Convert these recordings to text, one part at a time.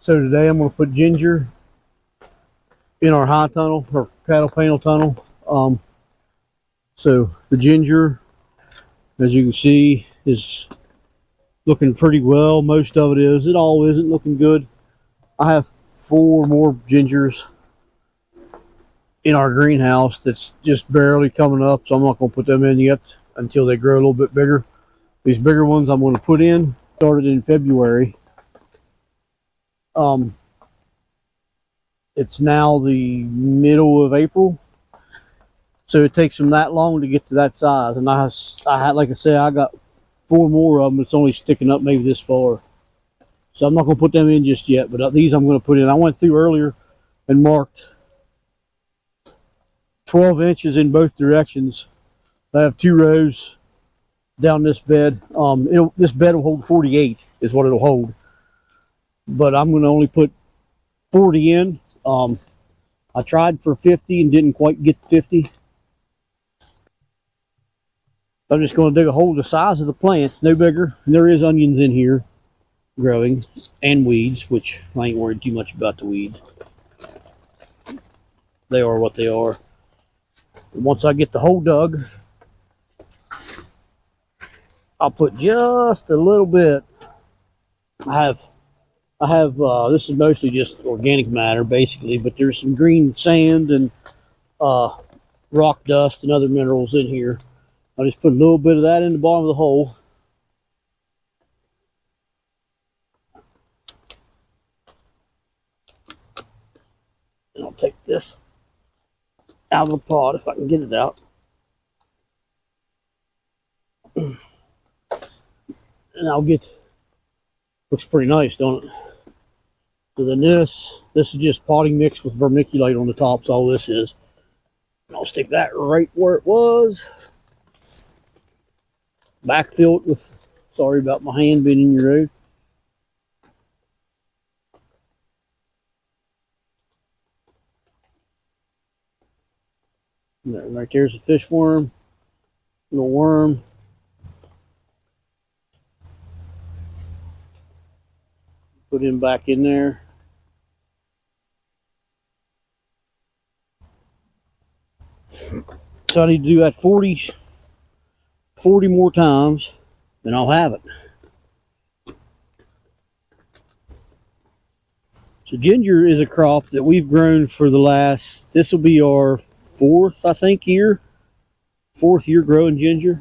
So today I'm going to put ginger in our high tunnel, or cattle panel tunnel. So the ginger, as you can see, is looking pretty well. Most of it is. It all isn't looking good. I have 4 more gingers in our greenhouse that's just barely coming up, so I'm not going to put them in yet until they grow a little bit bigger. These bigger ones I'm going to put in. Started in February. It's now the middle of April, so it takes them that long to get to that size. And I had, like I said, I got 4 more of them. It's only sticking up maybe this far, so I'm not going to put them in just yet. But these I'm going to put in. I went through earlier and marked 12 inches in both directions. I have 2 rows down this bed. This bed will hold 48 is what it'll hold, but I'm going to only put 40 in. I tried for 50 and didn't quite get 50. I'm just going to dig a hole the size of the plant, no bigger. And there is onions in here growing, and weeds, which I ain't worried too much about the weeds. They are what they are. Once I get the hole dug, I'll put just a little bit. I have this is mostly just organic matter basically, but there's some green sand and rock dust and other minerals in here. I'll just put a little bit of that in the bottom of the hole. And I'll take this out of the pot if I can get it out. And I'll get, looks pretty nice, don't it? So then this is just potting mix with vermiculite on the top. That's all this is. And I'll stick that right where it was. Backfill it with, sorry about my hand being in your road. Right there's a fish worm, little worm. Put him back in there. So I need to do that 40 more times, and I'll have it. So ginger is a crop that we've grown for the last, this will be our 4th, I think, year. 4th year growing ginger.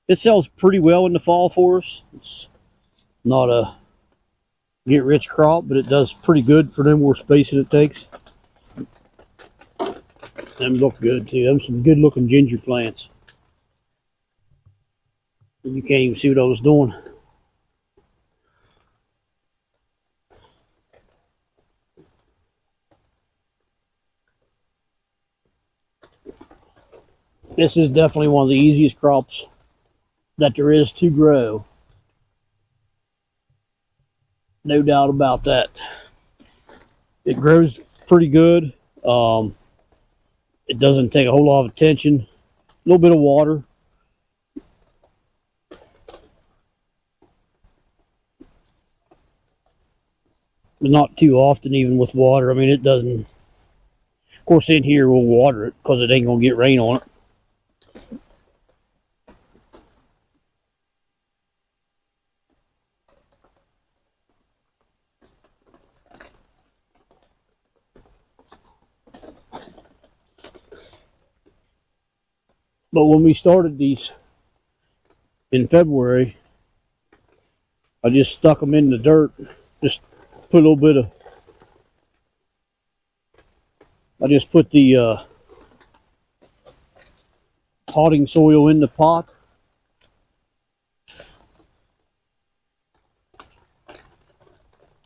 It sells pretty well in the fall for us. It's not a get-rich crop, but it does pretty good for them more spacing it takes. Them look good too. Them some good-looking ginger plants. You can't even see what I was doing. This is definitely one of the easiest crops that there is to grow. No doubt about that. It grows pretty good. It doesn't take a whole lot of attention. A little bit of water. But not too often, even with water. I mean, it doesn't. Of course, in here we'll water it because it ain't going to get rain on it. But when we started these in February, I just stuck them in the dirt. Just put a little bit of, I just put the potting soil in the pot.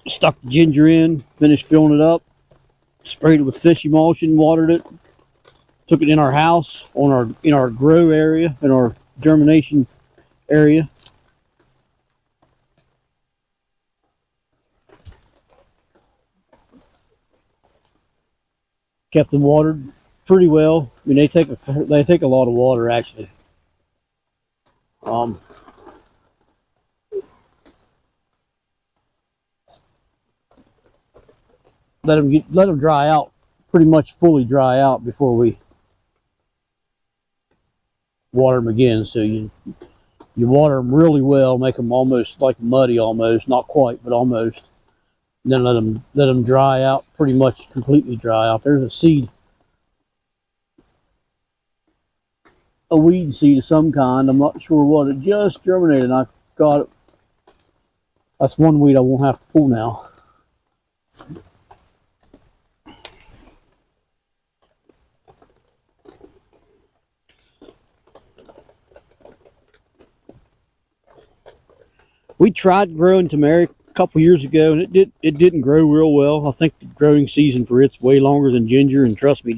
Stuck the ginger in, finished filling it up, sprayed it with fish emulsion, watered it. Took it in our house, in our grow area, in our germination area. Kept them watered pretty well. I mean, they take a lot of water actually. let them dry out, pretty much fully dry out before we water them again. So you water them really well, make them almost like muddy, almost, not quite, but almost. And then let them dry out, pretty much completely dry out. There's a seed, a weed seed of some kind. I'm not sure what. It just germinated. I got it. That's one weed I won't have to pull now. We tried growing turmeric a couple years ago, and it didn't grow real well. I think the growing season for it's way longer than ginger, and trust me,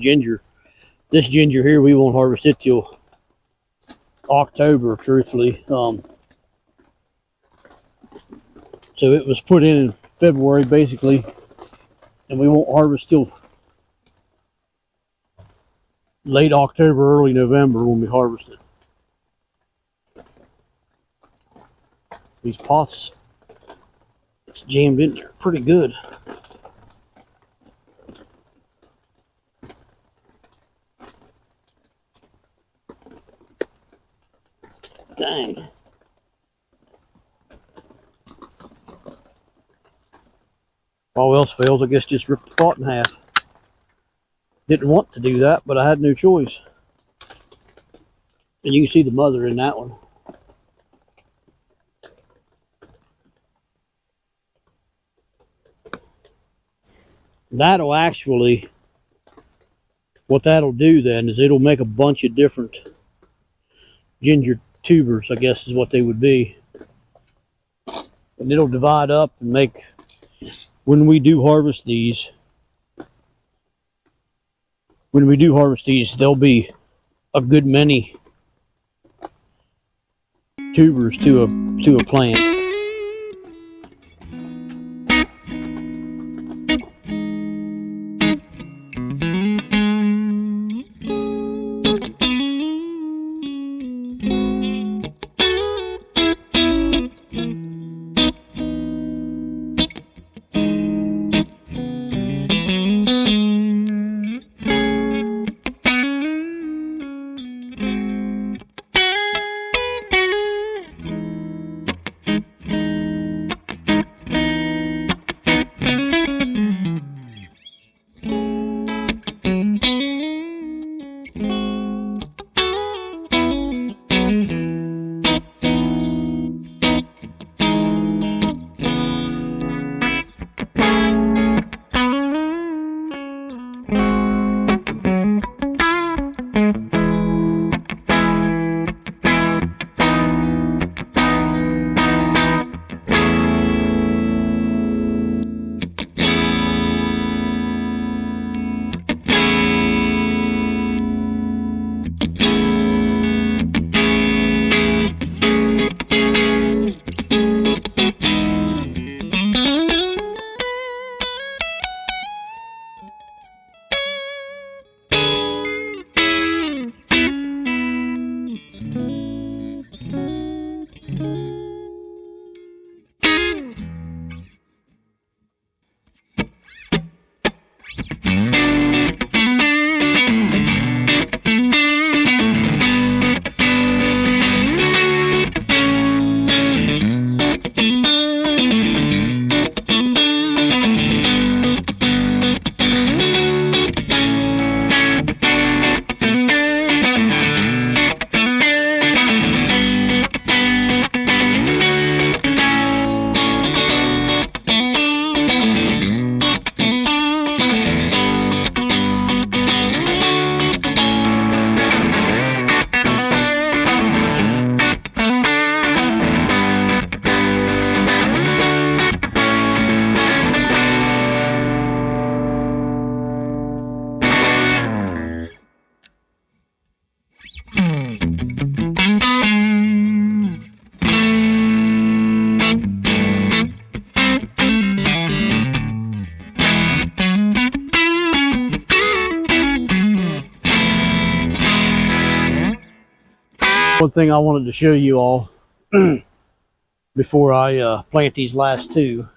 this ginger here, we won't harvest it till October, truthfully. So it was put in February, basically, and we won't harvest till late October, early November when we harvest it. These pots, it's jammed in there pretty good. Dang. If all else fails, I guess just rip the pot in half. Didn't want to do that, but I had no choice. And you can see the mother in that one. That'll actually, what that'll do then is it'll make a bunch of different ginger tubers, I guess is what they would be. And it'll divide up and make, when we do harvest these, there'll be a good many tubers to a plant. One thing I wanted to show you all before I plant these last two.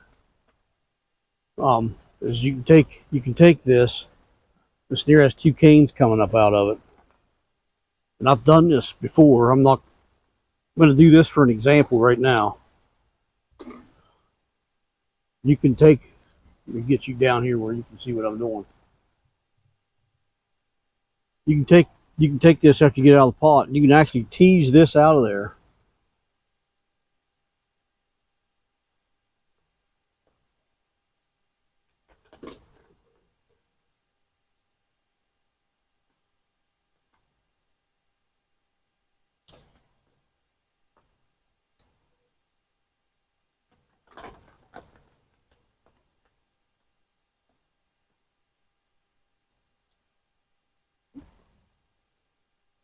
is you can take this. This deer has 2 canes coming up out of it. And I've done this before. I'm not going to do this for an example right now. You can take, let me get you down here where you can see what I'm doing. You can take this after you get out of the pot, and you can actually tease this out of there.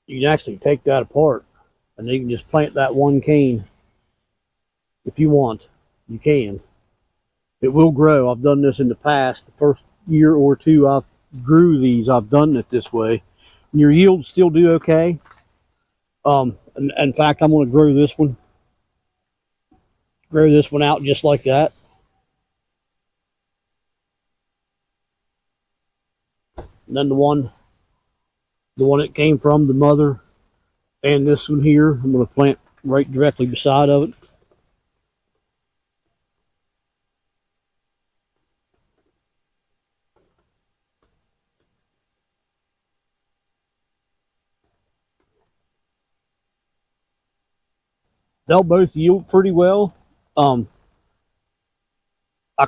You can actually take that apart, and then you can just plant that 1 cane. If you want, you can. It will grow. I've done this in the past. The first year or 2 I've grew these, I've done it this way. And your yields still do okay. And in fact, I'm going to grow this one. Grow this one out just like that. And then the one that came from the mother, and this one here, I'm going to plant right directly beside of it. They'll both yield pretty well. I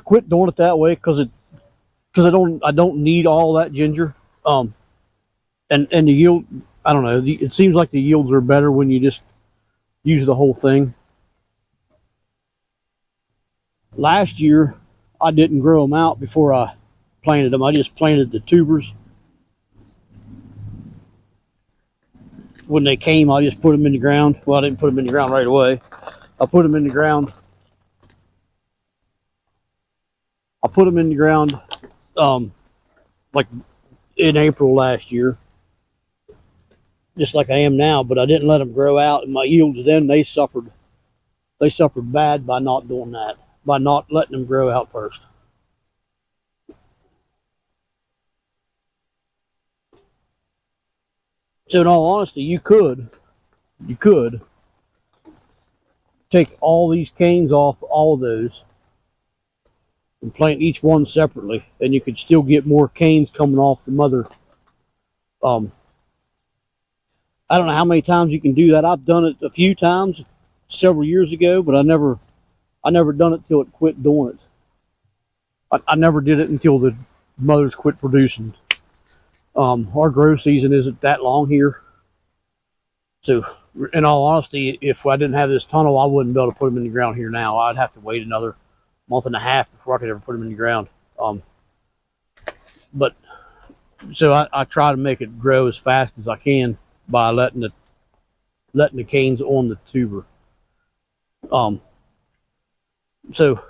quit doing it that way because I don't need all that ginger. And the yield, I don't know. It seems like the yields are better when you just use the whole thing. Last year, I didn't grow them out before I planted them. I just planted the tubers. When they came, I just put them in the ground. Well, I didn't put them in the ground right away. I put them in the ground. Like in April last year, just like I am now. But I didn't let them grow out, and my yields then they suffered. They suffered bad by not doing that, by not letting them grow out first. So in all honesty, you could take all these canes off all of those and plant each one separately, and you could still get more canes coming off the mother. I don't know how many times you can do that. I've done it a few times several years ago, but I never done it till it quit doing it. I never did it until the mothers quit producing. Our grow season isn't that long here. So, in all honesty, if I didn't have this tunnel, I wouldn't be able to put them in the ground here now. I'd have to wait another month and a half before I could ever put them in the ground. But, so I try to make it grow as fast as I can by letting the canes on the tuber. So,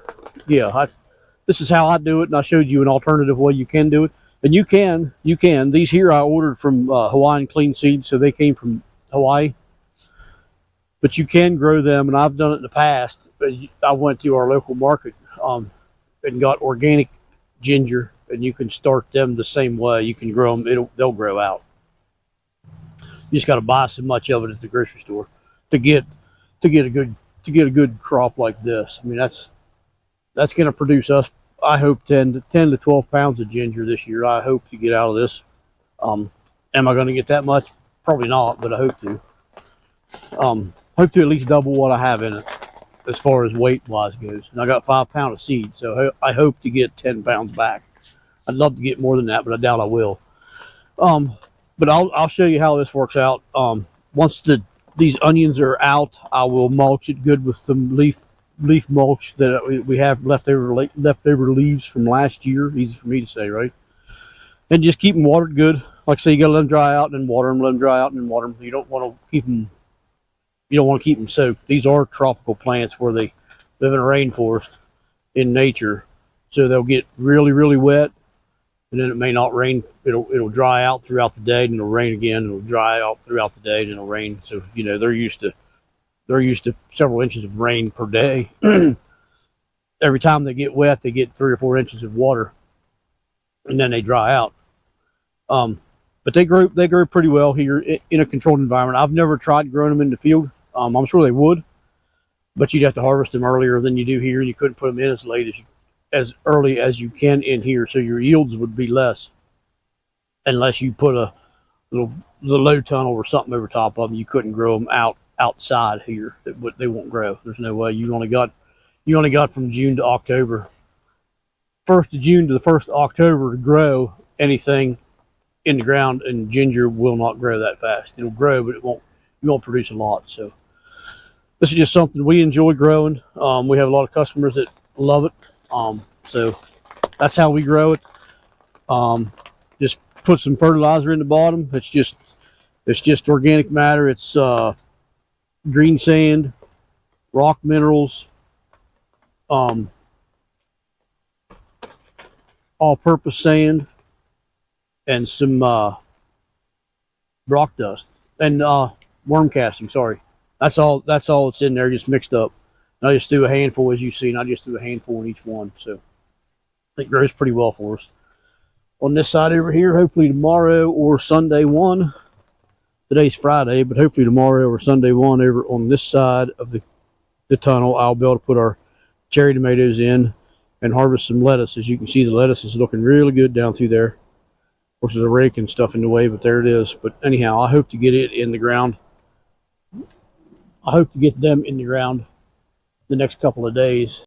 yeah, this is how I do it, and I showed you an alternative way you can do it. And you can. These here I ordered from Hawaiian Clean Seeds, so they came from Hawaii. But you can grow them, and I've done it in the past. I went to our local market and got organic ginger, and you can start them the same way. You can grow them; they'll grow out. You just got to buy so much of it at the grocery store to get a good crop like this. I mean, that's going to produce us, I hope, 10 to 12 pounds of ginger this year. I hope to get out of this. Am I going to get that much? Probably not, but I hope to. Hope to at least double what I have in it as far as weight-wise goes. And I got 5 pounds of seed, so I hope to get 10 pounds back. I'd love to get more than that, but I doubt I will. But I'll show you how this works out. Once these onions are out, I will mulch it good with some leaf mulch that we have leftover leaves from last year. Easy for me to say, right? And just keep them watered good. Like I say, you got to let them dry out and then water them. Let them dry out and then water them. You don't want to keep them. You don't want to keep them soaked. These are tropical plants where they live in a rainforest in nature, so they'll get really, really wet, and then it may not rain. It'll dry out throughout the day, and it'll rain again. It'll dry out throughout the day, and it'll rain. So they're used to several inches of rain per day. Every time they get wet, they get 3 or 4 inches of water. and then they dry out. But they grow pretty well here in a controlled environment. I've never tried growing them in the field. I'm sure they would, but you'd have to harvest them earlier than you do here, and you couldn't put them in as early as you can in here, so your yields would be less unless you put the low tunnel or something over top of them. You couldn't grow them outside here. They won't grow. There's no way. You only got from June to October. 1st of June to the 1st of October to grow anything in the ground, and ginger will not grow that fast. It'll grow, but you won't produce a lot. So this is just something we enjoy growing. We have a lot of customers that love it. So that's how we grow it. Just put some fertilizer in the bottom. It's just organic matter. It's green sand, rock minerals, all-purpose sand, and some rock dust and worm casting. Sorry, that's all that's in there, just mixed up. And I just threw a handful, as you've seen. I just threw a handful in each one, so it grows pretty well for us. On this side over here, hopefully tomorrow or Sunday 1. Today's Friday, but hopefully tomorrow or Sunday 1 over on this side of the tunnel, I'll be able to put our cherry tomatoes in and harvest some lettuce. As you can see, the lettuce is looking really good down through there. Of course, there's a rake and stuff in the way, but there it is. But anyhow, I hope to get it in the ground. I hope to get them in the ground the next couple of days.